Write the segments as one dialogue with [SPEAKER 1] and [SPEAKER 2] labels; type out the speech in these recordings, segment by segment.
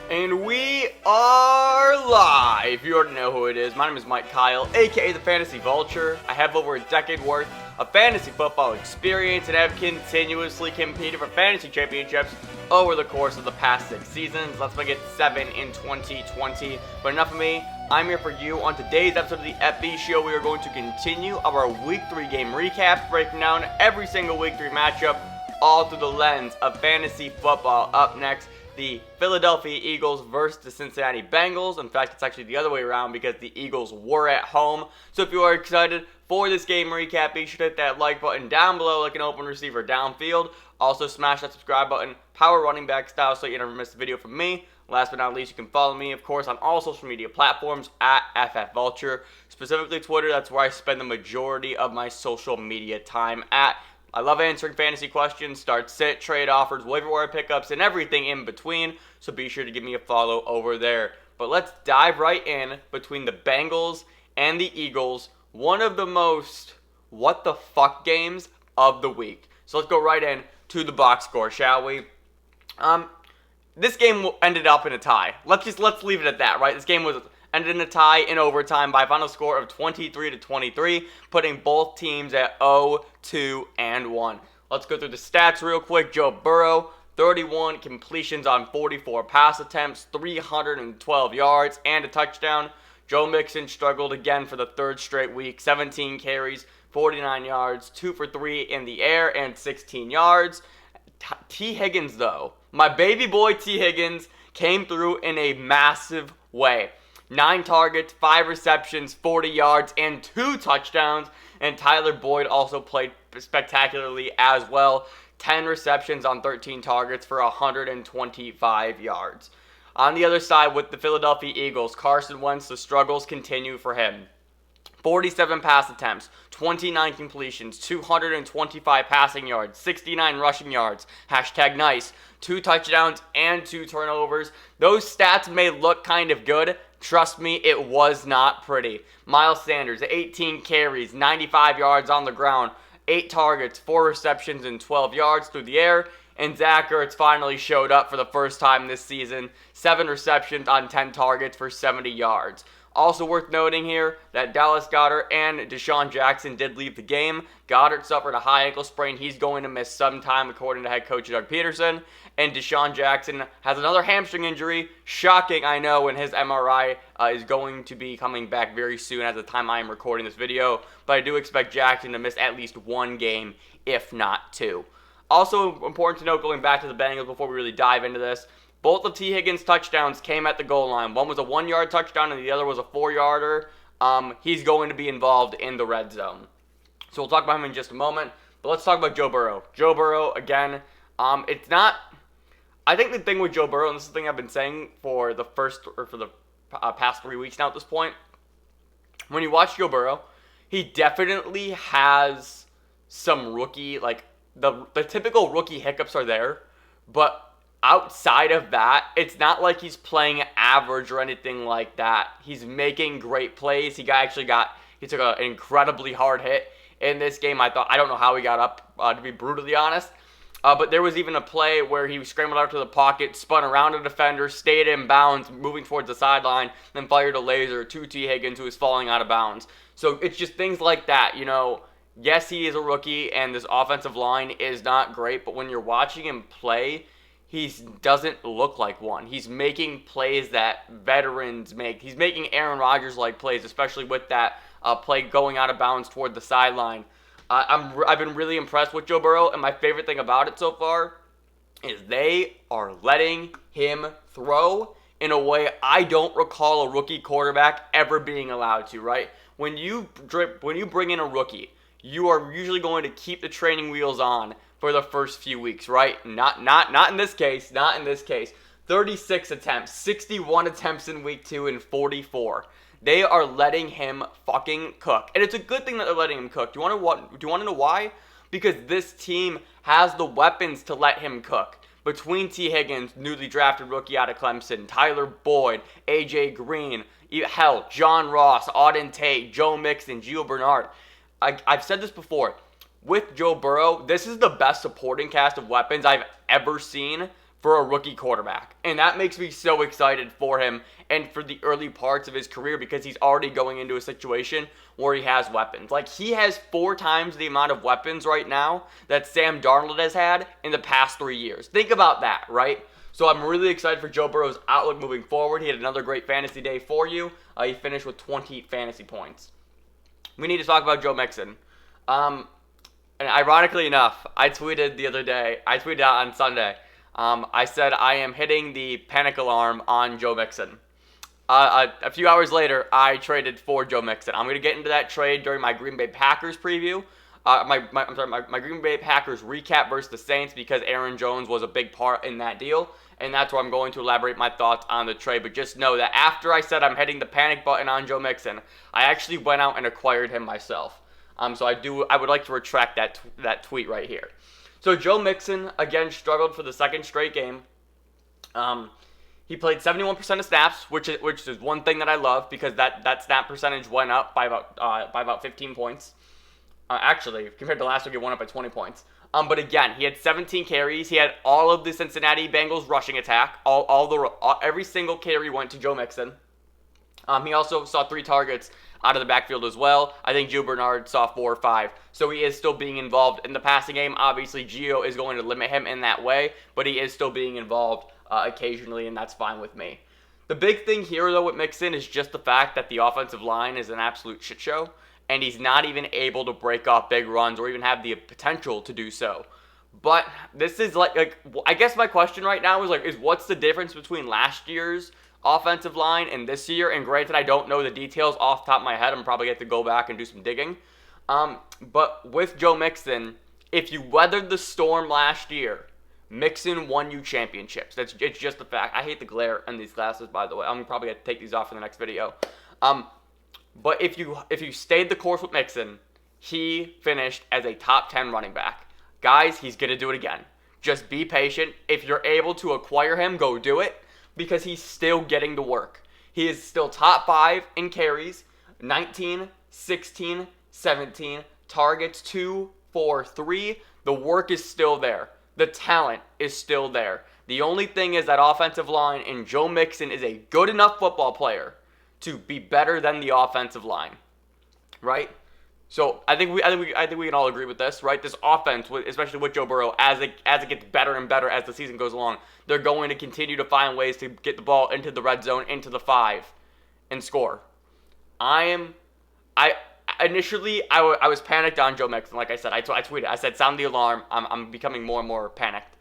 [SPEAKER 1] And we are live. You already know who it is. My name is Mike Kyle, aka the Fantasy Vulture. I have over a decade worth of fantasy football experience and have continuously competed for fantasy championships over the course of the past 6 seasons. Let's make it 7 in 2020. But enough of me. I'm here for you. On today's episode of the FB Show, we are going to continue our Week 3 game recaps, breaking down every single Week 3 matchup, all through the lens of fantasy football. Up next, the Philadelphia Eagles versus the Cincinnati Bengals. In fact, it's actually the other way around because the Eagles were at home. So if you are excited for this game recap, be sure to hit that like button down below like an open receiver downfield. Also smash that subscribe button, power running back style, so you never miss a video from me. Last but not least, you can follow me, of course, on all social media platforms at FFVulture. Specifically Twitter, that's where I spend the majority of my social media time at. I love answering fantasy questions, start, sit, trade offers, waiver wire pickups, and everything in between, so be sure to give me a follow over there. But let's dive right in between the Bengals and the Eagles, one of the most what the fuck games of the week. So let's go right in to the box score, shall we? This game ended up in a tie. Let's leave it at that, right? This game ended in a tie in overtime by a final score of 23-23, putting both teams at 0-2-1. Let's go through the stats real quick. Joe Burrow, 31 completions on 44 pass attempts, 312 yards, and a touchdown. Joe Mixon struggled again for the third straight week, 17 carries, 49 yards, 2 for 3 in the air, and 16 yards. T. Higgins, though, my baby boy T. Higgins, came through in a massive way. 9 targets, 5 receptions, 40 yards, and 2 touchdowns. And Tyler Boyd also played spectacularly as well. 10 receptions on 13 targets for 125 yards. On the other side, with the Philadelphia Eagles, Carson Wentz, the struggles continue for him. 47 pass attempts, 29 completions, 225 passing yards, 69 rushing yards, #nice, 2 touchdowns, and 2 turnovers. Those stats may look kind of good. Trust me, it was not pretty. Miles Sanders, 18 carries, 95 yards on the ground, 8 targets, 4 receptions, and 12 yards through the air. And Zach Ertz finally showed up for the first time this season, 7 receptions on 10 targets for 70 yards. Also worth noting here that Dallas Goedert and Deshaun Jackson did leave the game. Goddard suffered a high ankle sprain. He's going to miss some time, according to head coach Doug Peterson. And Deshaun Jackson has another hamstring injury. Shocking, I know, when his MRI is going to be coming back very soon at the time I am recording this video. But I do expect Jackson to miss at least 1 game, if not 2. Also important to note, going back to the Bengals before we really dive into this, both of T. Higgins' touchdowns came at the goal line. One was a 1-yard touchdown and the other was a 4-yarder. He's going to be involved in the red zone. So we'll talk about him in just a moment. But let's talk about Joe Burrow. Joe Burrow, again, it's not... I think the thing with Joe Burrow, and this is the thing I've been saying for the past 3 weeks now at this point, when you watch Joe Burrow, he definitely has some rookie, like, the typical rookie hiccups are there, but outside of that, it's not like he's playing average or anything like that. He's making great plays. He took an incredibly hard hit in this game. I don't know how he got up, to be brutally honest. But there was even a play where he scrambled out to the pocket, spun around a defender, stayed in bounds, moving towards the sideline, then fired a laser to T. Higgins, who was falling out of bounds. So it's just things like that, you know. Yes, he is a rookie, and this offensive line is not great, but when you're watching him play, he doesn't look like one. He's making plays that veterans make. He's making Aaron Rodgers-like plays, especially with that play going out of bounds toward the sideline. I've been really impressed with Joe Burrow, and my favorite thing about it so far is they are letting him throw in a way I don't recall a rookie quarterback ever being allowed to, right? When you bring in a rookie, you are usually going to keep the training wheels on for the first few weeks, right? Not in this case. Not in this case. 36 attempts, 61 attempts in week 2, and 44. They are letting him fucking cook. And it's a good thing that they're letting him cook. Do you want to know why? Because this team has the weapons to let him cook. Between T. Higgins, newly drafted rookie out of Clemson, Tyler Boyd, A.J. Green, John Ross, Auden Tate, Joe Mixon, Gio Bernard. I've said this before. With Joe Burrow, this is the best supporting cast of weapons I've ever seen for a rookie quarterback. And that makes me so excited for him and for the early parts of his career because he's already going into a situation where he has weapons. Like, he has 4 times the amount of weapons right now that Sam Darnold has had in the past 3 years. Think about that, right? So I'm really excited for Joe Burrow's outlook moving forward. He had another great fantasy day for you. He finished with 20 fantasy points. We need to talk about Joe Mixon. And ironically enough, I tweeted out on Sunday, I said I am hitting the panic alarm on Joe Mixon. A few hours later, I traded for Joe Mixon. I'm going to get into that trade during my Green Bay Packers preview. My Green Bay Packers recap versus the Saints because Aaron Jones was a big part in that deal. And that's where I'm going to elaborate my thoughts on the trade. But just know that after I said I'm hitting the panic button on Joe Mixon, I actually went out and acquired him myself. So I would like to retract that tweet right here. So Joe Mixon, again, struggled for the second straight game. He played 71% of snaps, which is one thing that I love because that snap percentage went up by about 15 points. Actually, compared to last week, it went up by 20 points. But again, he had 17 carries. He had all of the Cincinnati Bengals rushing attack. Every single carry went to Joe Mixon. He also saw 3 targets out of the backfield as well. I think Gio Bernard saw 4 or 5. So he is still being involved in the passing game. Obviously, Gio is going to limit him in that way, but he is still being involved occasionally, and that's fine with me. The big thing here, though, with Mixon is just the fact that the offensive line is an absolute shit show, and he's not even able to break off big runs or even have the potential to do so. But this is like I guess my question right now is what's the difference between last year's offensive line and this year? And granted, I don't know the details off the top of my head. I'm probably going to go back and do some digging. But with Joe Mixon, if you weathered the storm last year, Mixon won you championships. It's just a fact. I hate the glare on these glasses, by the way. I'm probably going to take these off in the next video. But if you stayed the course with Mixon, he finished as a top 10 running back. Guys, he's going to do it again. Just be patient. If you're able to acquire him, go do it because he's still getting to work. He is still top 5 in carries, 19, 16, 17, targets 2, 4, 3. The work is still there. The talent is still there. The only thing is that offensive line, and Joe Mixon is a good enough football player to be better than the offensive line, right? So I think we can all agree with this, right? This offense, especially with Joe Burrow, as it gets better and better as the season goes along, they're going to continue to find ways to get the ball into the red zone, into the 5, and score. Initially I was panicked on Joe Mixon. Like I said, I tweeted. I said, sound the alarm. I'm becoming more and more panicked.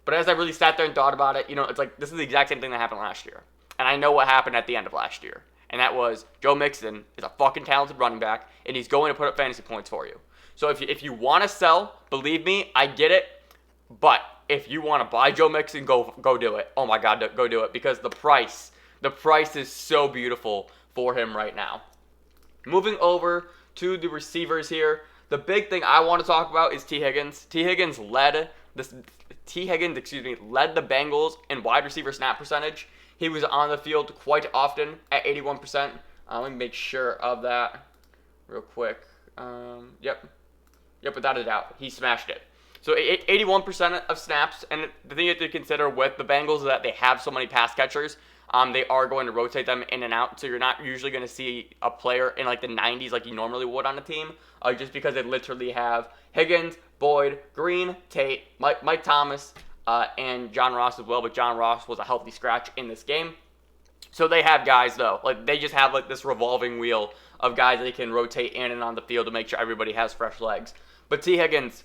[SPEAKER 1] But as I really sat there and thought about it, it's like this is the exact same thing that happened last year, and I know what happened at the end of last year. And that was Joe Mixon is a fucking talented running back, and he's going to put up fantasy points for you. So if you want to sell, believe me, I get it. But if you want to buy Joe Mixon, go do it. Oh my God, go do it because the price is so beautiful for him right now. Moving over to the receivers here, the big thing I want to talk about is T. Higgins. T. Higgins led the Bengals in wide receiver snap percentage. He was on the field quite often at 81%. Let me make sure of that real quick. Yep, without a doubt. He smashed it. So 81% of snaps, and the thing you have to consider with the Bengals is that they have so many pass catchers. They are going to rotate them in and out, so you're not usually going to see a player in like the 90s like you normally would on a team, just because they literally have Higgins, Boyd, Green, Tate, Mike Thomas, and John Ross as well, but John Ross was a healthy scratch in this game. So they have guys, though. Like, they just have, like, this revolving wheel of guys that they can rotate in and on the field to make sure everybody has fresh legs. But T. Higgins,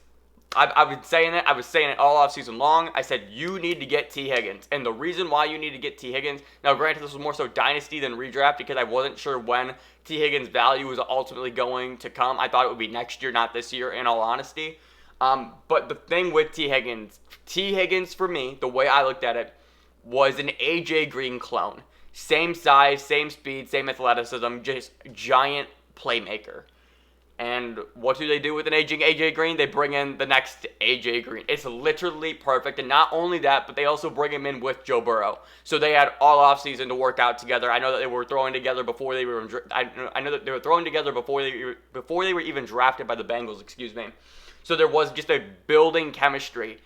[SPEAKER 1] I've been saying it. I was saying it all offseason long. I said, you need to get T. Higgins. And the reason why you need to get T. Higgins, now, granted, this was more so dynasty than redraft because I wasn't sure when T. Higgins' value was ultimately going to come. I thought it would be next year, not this year, in all honesty. But the thing with T. Higgins for me, the way I looked at it, was an A.J. Green clone. Same size, same speed, same athleticism, just giant playmaker. And what do they do with an aging A.J. Green? They bring in the next A.J. Green. It's literally perfect. And not only that, but they also bring him in with Joe Burrow. So they had all offseason to work out together. I know that they were throwing together before they were. I know that they were throwing together before they were even drafted by the Bengals. Excuse me. So there was just a building chemistry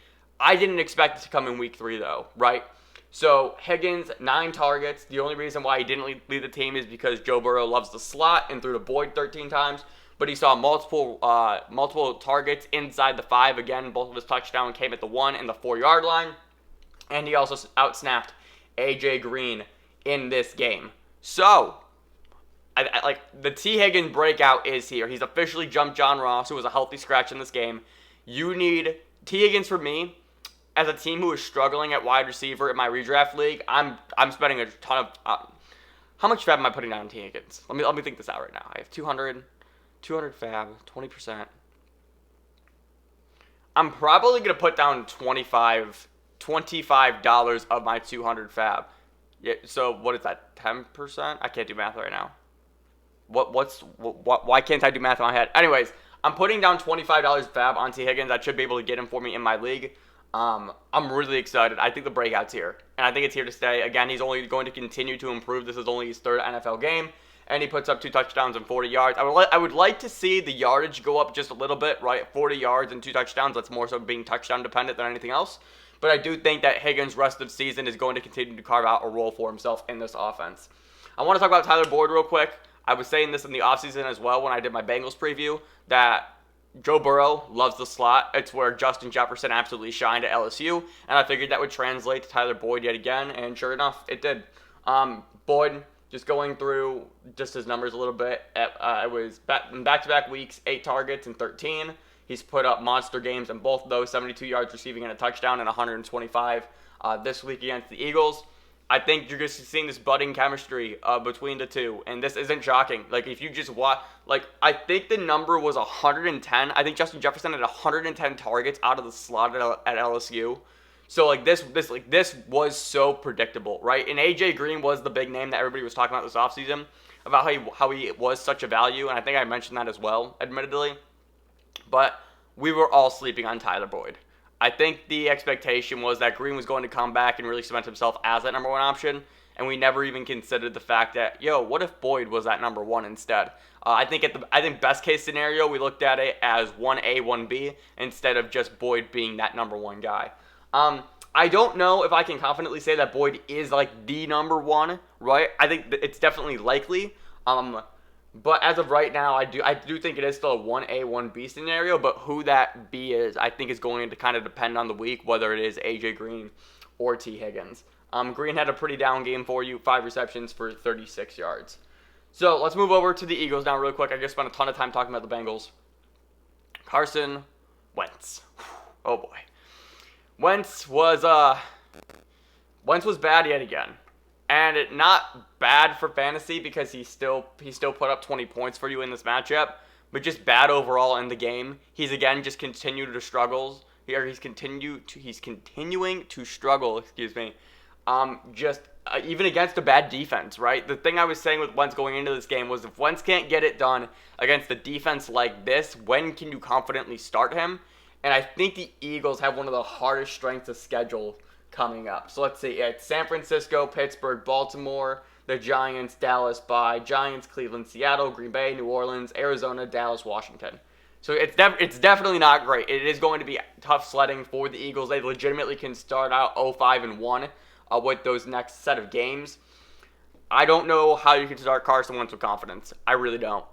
[SPEAKER 1] I didn't expect it to come in week 3, though, right? So Higgins, 9 targets. The only reason why he didn't lead the team is because Joe Burrow loves the slot and threw to Boyd 13 times. But he saw multiple targets inside the 5. Again, both of his touchdowns came at the 1 and the 4-yard line. And he also outsnapped A.J. Green in this game. So, I like the T. Higgins breakout is here. He's officially jumped John Ross, who was a healthy scratch in this game. You need T. Higgins for me. As a team who is struggling at wide receiver in my redraft league, I'm spending a ton of. How much fab am I putting down on T. Higgins? Let me think this out right now. I have 200 fab, 20%. I'm probably gonna put down $25 of my 200 fab. Yeah. So what is that? 10%? I can't do math right now. Why can't I do math in my head? Anyways, I'm putting down $25 fab on T. Higgins. I should be able to get him for me in my league. I'm really excited. I think the breakout's here, and I think it's here to stay. Again, he's only going to continue to improve. This is only his 3rd NFL game, and he puts up 2 touchdowns and 40 yards. I would like to see the yardage go up just a little bit, right? 40 yards and 2 touchdowns. That's more so being touchdown dependent than anything else. But I do think that Higgins' rest of season is going to continue to carve out a role for himself in this offense. I want to talk about Tyler Boyd real quick. I was saying this in the offseason as well when I did my Bengals preview, that Joe Burrow loves the slot. It's where Justin Jefferson absolutely shined at LSU, and I figured that would translate to Tyler Boyd yet again, and sure enough, it did. Boyd, just going through just his numbers a little bit, it was back-to-back weeks, 8 targets and 13. He's put up monster games in both of those, 72 yards receiving and a touchdown, and 125 this week against the Eagles. I think you're just seeing this budding chemistry between the two, and this isn't shocking. Like, if you just watch, like, I think the number was 110. I think Justin Jefferson had 110 targets out of the slot at LSU. So, like, this was so predictable, right? And A.J. Green was the big name that everybody was talking about this offseason, about how he was such a value, and I think I mentioned that as well, admittedly. But we were all sleeping on Tyler Boyd. I think the expectation was that Green was going to come back and really cement himself as that number 1 option, and we never even considered the fact that, what if Boyd was that number 1 instead? I think best case scenario, we looked at it as 1A, 1B, instead of just Boyd being that number 1 guy. I don't know if I can confidently say that Boyd is like the number 1, right? I think it's definitely likely. But as of right now, I do think it is still a 1A, 1B scenario, but who that B is, I think is going to kind of depend on the week, whether it is A.J. Green or T. Higgins. Green had a pretty down game for you, 5 receptions for 36 yards. So let's move over to the Eagles now real quick. I just spent a ton of time talking about the Bengals. Carson Wentz. Oh boy. Wentz was bad yet again. And not bad for fantasy because he still put up 20 points for you in this matchup, but just bad overall in the game. He's again just continued to struggle. He's continuing to struggle. Excuse me. Even against a bad defense, right? The thing I was saying with Wentz going into this game was if Wentz can't get it done against a defense like this, when can you confidently start him? And I think the Eagles have one of the hardest strengths of schedule coming up. So let's see. It's San Francisco, Pittsburgh, Baltimore, the Giants, Dallas bye, Giants, Cleveland, Seattle, Green Bay, New Orleans, Arizona, Dallas, Washington. So it's definitely not great. It is going to be tough sledding for the Eagles. They legitimately can start out 0-5-1 with those next set of games. I don't know how you can start Carson Wentz with confidence. I really don't.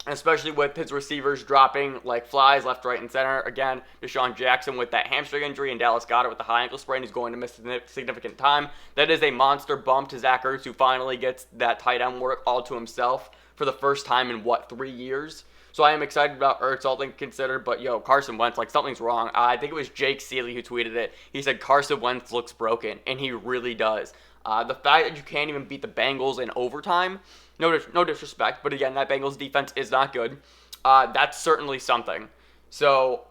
[SPEAKER 1] Especially with his receivers dropping like flies left, right, and center. Again, Deshaun Jackson with that hamstring injury and Dallas Goedert with the high ankle sprain is going to miss significant time. That is a monster bump to Zach Ertz, who finally gets that tight end work all to himself for the first time in, 3 years? So I am excited about Ertz, all things considered. But, Carson Wentz, like, something's wrong. I think it was Jake Seeley who tweeted it. He said Carson Wentz looks broken, and he really does. The fact that you can't even beat the Bengals in overtime, no disrespect, but again, that Bengals defense is not good. That's certainly something. So,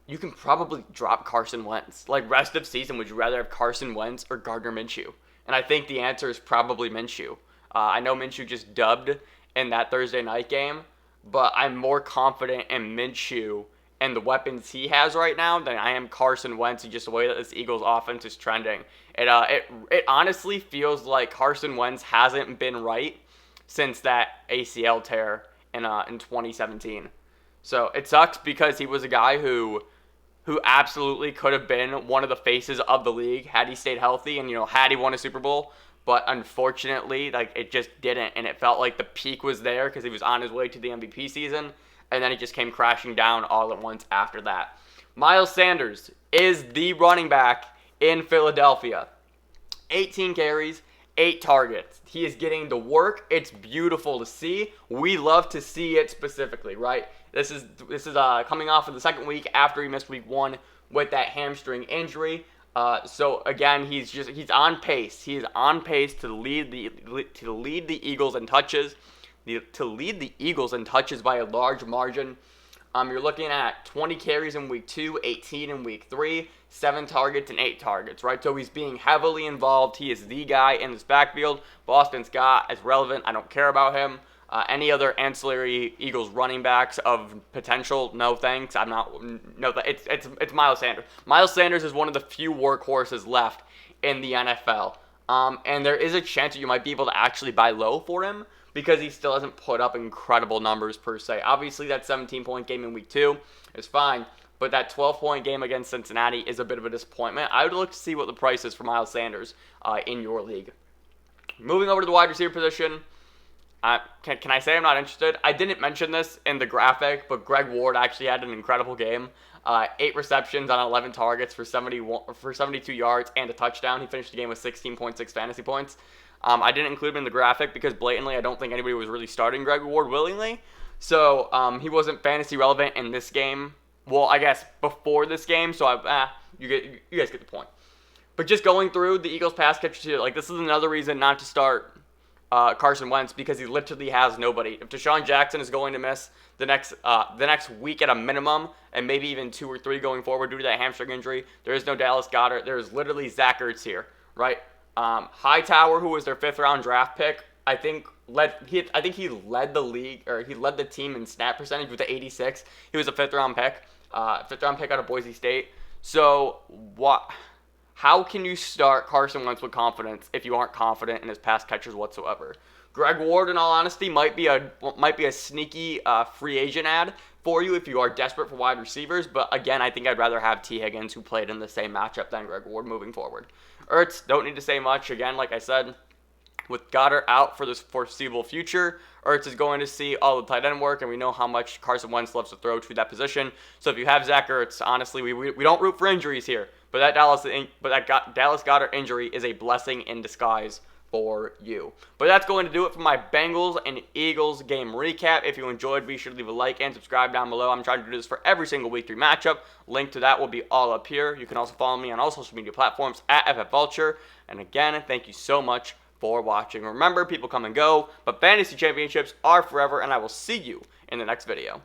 [SPEAKER 1] you can probably drop Carson Wentz. Like, rest of season, would you rather have Carson Wentz or Gardner Minshew? And I think the answer is probably Minshew. I know Minshew just dubbed in that Thursday night game, but I'm more confident in Minshew and the weapons he has right now than I am Carson Wentz, and just the way that this Eagles offense is trending. It honestly feels like Carson Wentz hasn't been right since that ACL tear in 2017. So it sucks because he was a guy who absolutely could have been one of the faces of the league had he stayed healthy and, had he won a Super Bowl. But unfortunately, it just didn't. And it felt like the peak was there because he was on his way to the MVP season. And then he just came crashing down all at once after that. Miles Sanders is the running back in Philadelphia. 18 carries, 8 targets. He is getting the work. It's beautiful to see. We love to see it specifically, right? This is coming off of the second week after he missed week 1 with that hamstring injury. So again, he's on pace. He is on pace to lead the Eagles in touches, by a large margin. You're looking at 20 carries in week 2, 18 in week 3, 7 targets and 8 targets, right? So he's being heavily involved. He is the guy in this backfield. Boston Scott is relevant. I don't care about him. Any other ancillary Eagles running backs of potential? No thanks. It's Miles Sanders. Miles Sanders is one of the few workhorses left in the NFL. And there is a chance that you might be able to actually buy low for him because he still hasn't put up incredible numbers per se. Obviously, that 17-point game in week 2 is fine, but that 12-point game against Cincinnati is a bit of a disappointment. I would look to see what the price is for Miles Sanders in your league. Moving over to the wide receiver position. Can I say I'm not interested? I didn't mention this in the graphic, but Greg Ward actually had an incredible game. 8 receptions on 11 targets for 72 yards and a touchdown. He finished the game with 16.6 fantasy points. I didn't include him in the graphic because blatantly I don't think anybody was really starting Greg Ward willingly. So he wasn't fantasy relevant in this game. Well, I guess before this game. So you guys get the point. But just going through the Eagles pass catchers here, this is another reason not to start Carson Wentz because he literally has nobody. If Deshaun Jackson is going to miss the next week at a minimum, and maybe even 2 or 3 going forward due to that hamstring injury, there is no Dallas Goedert. There is literally Zach Ertz here, right? Hightower, who was their 5th round draft pick, I think he led the league, or he led the team in snap percentage with the 86. He was a 5th round pick out of Boise State. So what? How can you start Carson Wentz with confidence if you aren't confident in his pass catchers whatsoever? Greg Ward, in all honesty, might be a sneaky free agent ad for you if you are desperate for wide receivers. But again, I think I'd rather have T. Higgins, who played in the same matchup, than Greg Ward moving forward. Ertz, don't need to say much. Again, like I said, with Goddard out for the foreseeable future, Ertz is going to see all the tight end work, and we know how much Carson Wentz loves to throw to that position. So if you have Zach Ertz, honestly, we don't root for injuries here, but that Dallas Goedert injury is a blessing in disguise for you. But that's going to do it for my Bengals and Eagles game recap. If you enjoyed, be sure to leave a like and subscribe down below. I'm trying to do this for every single week 3 matchup. Link to that will be all up here. You can also follow me on all social media platforms at FFVulture. And again, thank you so much for watching. Remember, people come and go, but fantasy championships are forever, and I will see you in the next video.